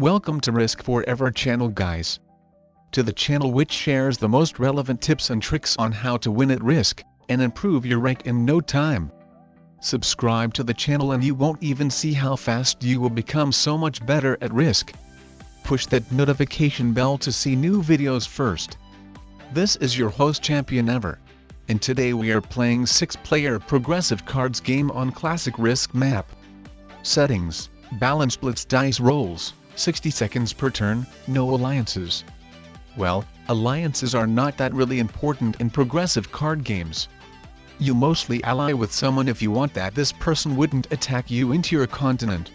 Welcome to Risk Forever channel, guys. To the channel which shares the most relevant tips and tricks on how to win at Risk and improve your rank in no time. Subscribe to the channel and you won't even see how fast you will become so much better at Risk. Push that notification bell to see new videos first. This is your host ChampionEver, and today we are playing 6-player progressive cards game on classic Risk map. Settings: balance, splits, dice rolls, 60 seconds per turn, no alliances. Well, alliances are not that really important in progressive card games. You mostly ally with someone if you want that this person wouldn't attack you into your continent.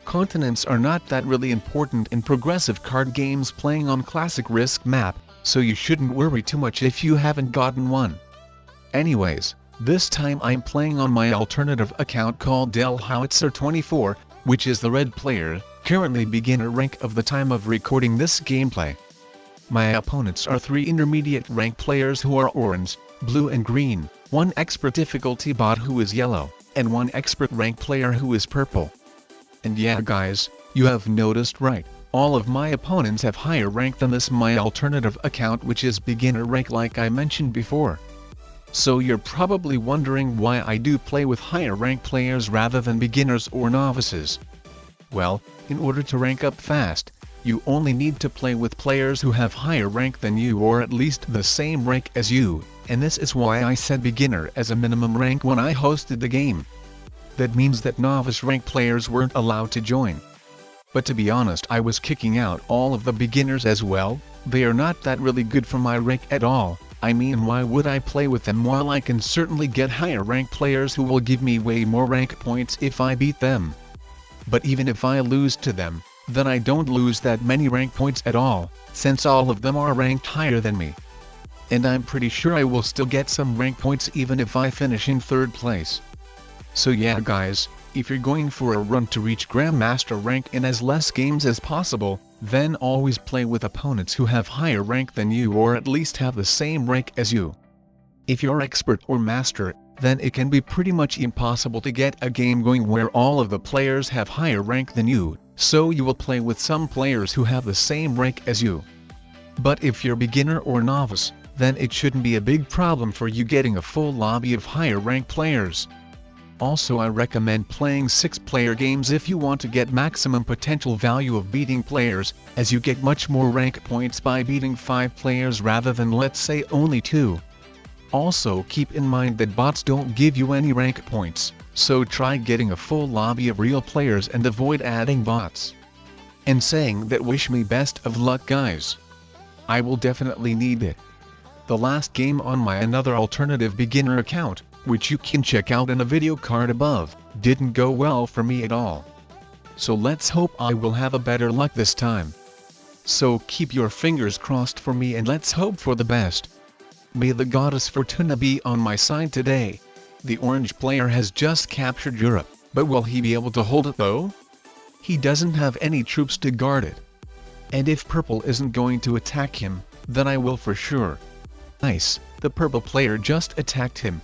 Continents are not that really important in progressive card games playing on classic Risk map, so you shouldn't worry too much if you haven't gotten one. Anyways, this time I'm playing on my alternative account called Del Howitzer 24, which is the red player, currently beginner rank of the time of recording this gameplay. My opponents are 3 intermediate rank players who are orange, blue and green, 1 expert difficulty bot who is yellow, and 1 expert rank player who is purple. And yeah guys, you have noticed right, all of my opponents have higher rank than this my alternative account, which is beginner rank like I mentioned before. So you're probably wondering why I do play with higher rank players rather than beginners or novices. Well, in order to rank up fast, you only need to play with players who have higher rank than you or at least the same rank as you, and this is why I said beginner as a minimum rank when I hosted the game. That means that novice rank players weren't allowed to join. But to be honest, I was kicking out all of the beginners as well. They are not that really good for my rank at all. I mean, why would I play with them while I can certainly get higher rank players who will give me way more rank points if I beat them? But even if I lose to them, then I don't lose that many rank points at all, since all of them are ranked higher than me. And I'm pretty sure I will still get some rank points even if I finish in 3rd place. So yeah guys, if you're going for a run to reach Grandmaster rank in as less games as possible, then always play with opponents who have higher rank than you or at least have the same rank as you. If you're expert or master, then it can be pretty much impossible to get a game going where all of the players have higher rank than you, so you will play with some players who have the same rank as you. But if you're beginner or novice, then it shouldn't be a big problem for you getting a full lobby of higher rank players. Also, I recommend playing 6-player games if you want to get maximum potential value of beating players, as you get much more rank points by beating 5 players rather than, let's say, only 2. Also keep in mind that bots don't give you any rank points, so try getting a full lobby of real players and avoid adding bots. And saying that, wish me best of luck guys. I will definitely need it. The last game on my another alternative beginner account, which you can check out in a video card above, didn't go well for me at all. So let's hope I will have a better luck this time. So keep your fingers crossed for me and let's hope for the best. May the goddess Fortuna be on my side today. The orange player has just captured Europe, but will he be able to hold it though? He doesn't have any troops to guard it. And if purple isn't going to attack him, then I will for sure. Nice, the purple player just attacked him.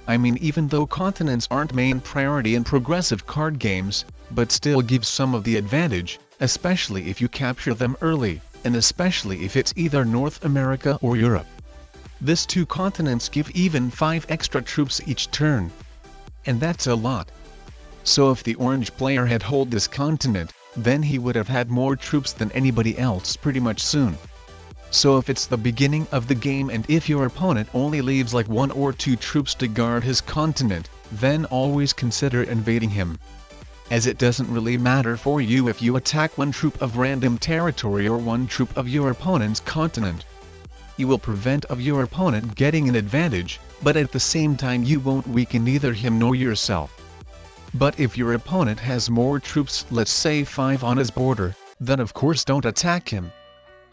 I mean, even though continents aren't main priority in progressive card games, but still gives some of the advantage, especially if you capture them early, and especially if it's either North America or Europe. This 2 continents give even 5 extra troops each turn. And that's a lot. So if the orange player had hold this continent, then he would have had more troops than anybody else pretty much soon. So if it's the beginning of the game and if your opponent only leaves like 1 or 2 troops to guard his continent, then always consider invading him. As it doesn't really matter for you if you attack 1 troop of random territory or 1 troop of your opponent's continent. You will prevent of your opponent getting an advantage, but at the same time you won't weaken neither him nor yourself. But if your opponent has more troops, let's say 5 on his border, then of course don't attack him.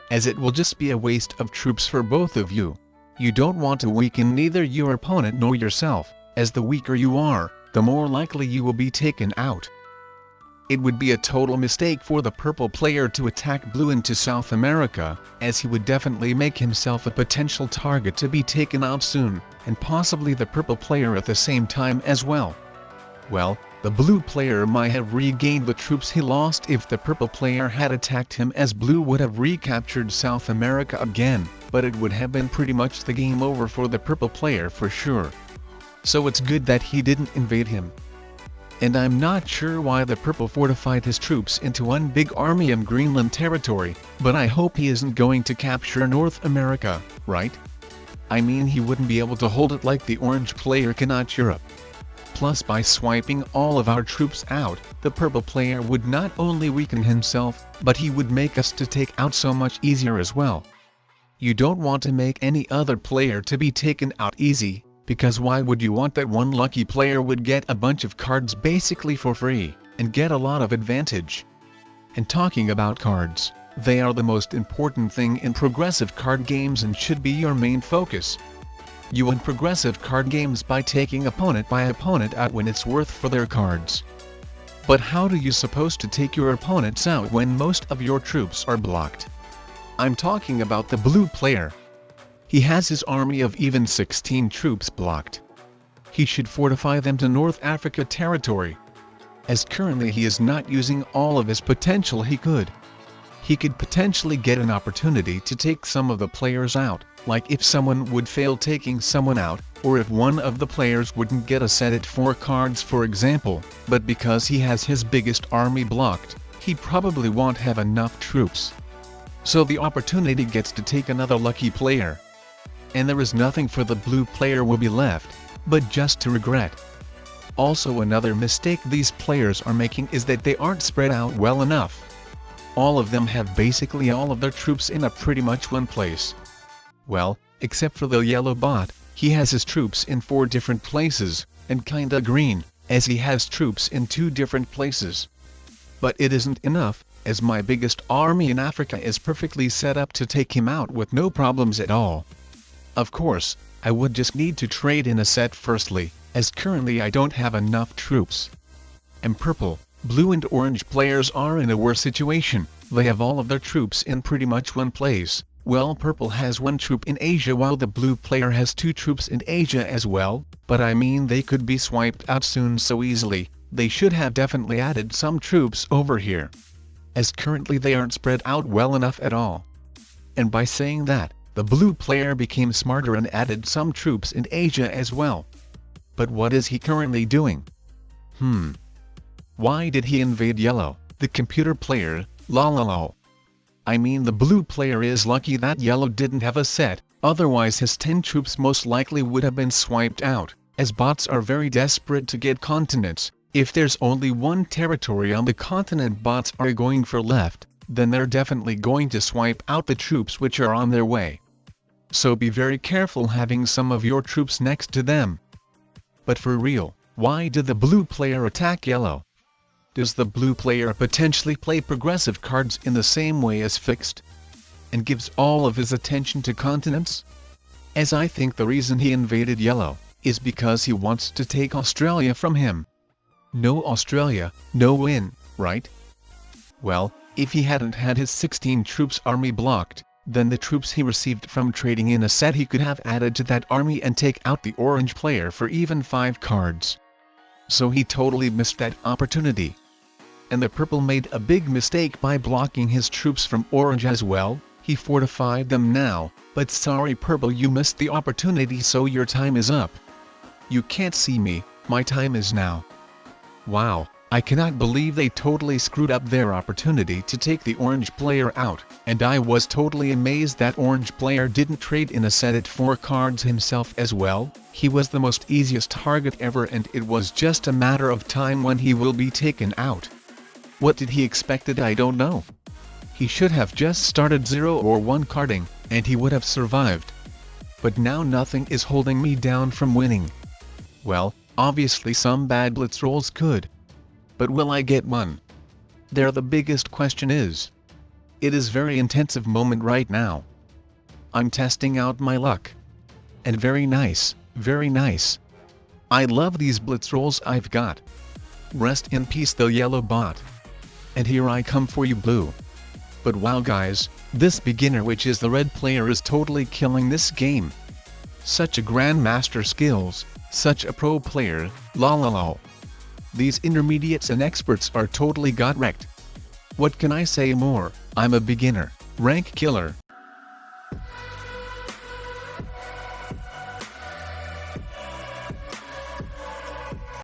As it will just be a waste of troops for both of you. You don't want to weaken neither your opponent nor yourself, as the weaker you are, the more likely you will be taken out. It would be a total mistake for the purple player to attack blue into South America, as he would definitely make himself a potential target to be taken out soon, and possibly the purple player at the same time as well. Well, the blue player might have regained the troops he lost if the purple player had attacked him, as blue would have recaptured South America again, but it would have been pretty much the game over for the purple player for sure. So it's good that he didn't invade him. And I'm not sure why the purple fortified his troops into one big army in Greenland territory, but I hope he isn't going to capture North America, right? I mean, he wouldn't be able to hold it like the orange player cannot Europe. Plus, by swiping all of our troops out, the purple player would not only weaken himself, but he would make us to take out so much easier as well. You don't want to make any other player to be taken out easy, because why would you want that one lucky player would get a bunch of cards basically for free, and get a lot of advantage? And talking about cards, they are the most important thing in progressive card games and should be your main focus. You win progressive card games by taking opponent by opponent out when it's worth for their cards. But how do you supposed to take your opponents out when most of your troops are blocked? I'm talking about the blue player. He has his army of even 16 troops blocked. He should fortify them to North Africa territory. As currently he is not using all of his potential he could. He could potentially get an opportunity to take some of the players out, like if someone would fail taking someone out, or if one of the players wouldn't get a set at 4 cards for example, but because he has his biggest army blocked, he probably won't have enough troops. So the opportunity gets to take another lucky player. And there is nothing for the blue player will be left, but just to regret. Also, another mistake these players are making is that they aren't spread out well enough. All of them have basically all of their troops in a pretty much one place. Well, except for the yellow bot, he has his troops in 4 different places, and kinda green, as he has troops in 2 different places. But it isn't enough, as my biggest army in Africa is perfectly set up to take him out with no problems at all. Of course, I would just need to trade in a set firstly, as currently I don't have enough troops. And purple, blue and orange players are in a worse situation. They have all of their troops in pretty much one place. Well, purple has 1 troop in Asia while the blue player has 2 troops in Asia as well, but I mean they could be swiped out soon so easily. They should have definitely added some troops over here, as currently they aren't spread out well enough at all. And by saying that, the blue player became smarter and added some troops in Asia as well. But what is he currently doing? Why did he invade yellow, the computer player? Lol. I mean, the blue player is lucky that yellow didn't have a set, otherwise his 10 troops most likely would have been swiped out, as bots are very desperate to get continents. If there's only one territory on the continent bots are going for left, then they're definitely going to swipe out the troops which are on their way. So be very careful having some of your troops next to them. But for real, why did the blue player attack yellow? Does the blue player potentially play progressive cards in the same way as fixed? And gives all of his attention to continents? As I think the reason he invaded yellow, is because he wants to take Australia from him. No Australia, no win, right? Well, if he hadn't had his 16 troops army blocked, then the troops he received from trading in a set he could have added to that army and take out the orange player for even 5 cards. So he totally missed that opportunity. And the purple made a big mistake by blocking his troops from orange as well. He fortified them now, but sorry purple, you missed the opportunity, so your time is up. You can't see me, my time is now. Wow, I cannot believe they totally screwed up their opportunity to take the orange player out, and I was totally amazed that orange player didn't trade in a set at 4 cards himself as well. He was the most easiest target ever, and it was just a matter of time when he will be taken out. What did he expected? I don't know. He should have just started 0 or 1 carding, and he would have survived. But now nothing is holding me down from winning. Well, obviously some bad blitz rolls could. But will I get one? There the biggest question is. It is very intensive moment right now. I'm testing out my luck. And very nice, very nice. I love these blitz rolls I've got. Rest in peace the yellow bot. And here I come for you blue. But wow guys, this beginner which is the red player is totally killing this game. Such a grandmaster skills, such a pro player, lol. These intermediates and experts are totally got wrecked. What can I say more? I'm a beginner, rank killer,